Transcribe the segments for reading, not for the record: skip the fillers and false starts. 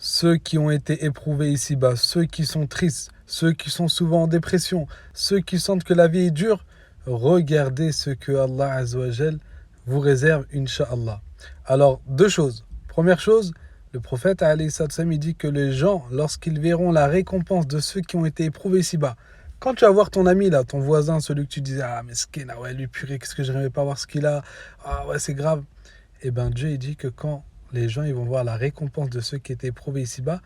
ceux qui ont été éprouvés ici-bas, ceux qui sont tristes, ceux qui sont souvent en dépression, ceux qui sentent que la vie est dure, regardez ce que Allah Azza wa Jal vous réserve, Inch'Allah. Alors, deux choses. Première chose, le prophète alayhi salam, il dit que les gens, lorsqu'ils verront la récompense de ceux qui ont été éprouvés ici-bas, quand tu vas voir ton ami là, ton voisin, celui que tu disais, ah mesquin, ah ouais, lui purée, qu'est-ce que je n'arrivais pas à voir ce qu'il a, ah ouais, c'est grave. Eh bien, Dieu, il dit que quand les gens ils vont voir la récompense de ceux qui étaient éprouvés ici-bas,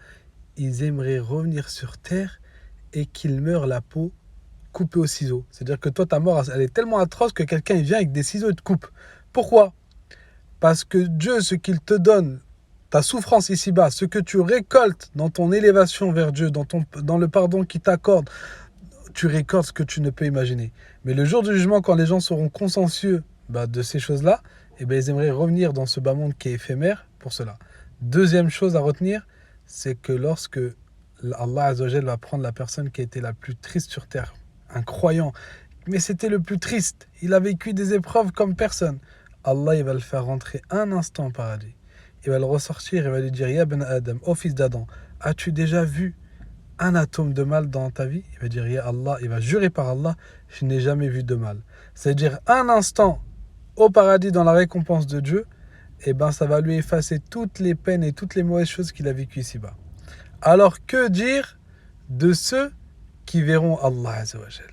ils aimeraient revenir sur terre et qu'ils meurent la peau coupée au ciseau. C'est-à-dire que toi, ta mort, elle est tellement atroce que quelqu'un il vient avec des ciseaux et te coupe. Pourquoi? Parce que Dieu, ce qu'il te donne, ta souffrance ici-bas, ce que tu récoltes dans ton élévation vers Dieu, dans le pardon qu'il t'accorde, tu récoltes ce que tu ne peux imaginer. Mais le jour du jugement, quand les gens seront consciencieux de ces choses-là, eh ben, ils aimeraient revenir dans ce bas monde qui est éphémère pour cela. Deuxième chose à retenir, c'est que lorsque Allah Azza wa Jal va prendre la personne qui a été la plus triste sur terre, un croyant, mais c'était le plus triste, il a vécu des épreuves comme personne, Allah il va le faire rentrer un instant au paradis. Il va le ressortir et va lui dire, Ya ben Adam, ô fils d'Adam, as-tu déjà vu un atome de mal dans ta vie? Il va dire, Ya Allah, il va jurer par Allah, je n'ai jamais vu de mal. C'est-à-dire un instant au paradis dans la récompense de Dieu, et ben ça va lui effacer toutes les peines et toutes les mauvaises choses qu'il a vécues ici-bas. Alors que dire de ceux qui verront Allah Azza wa Jal?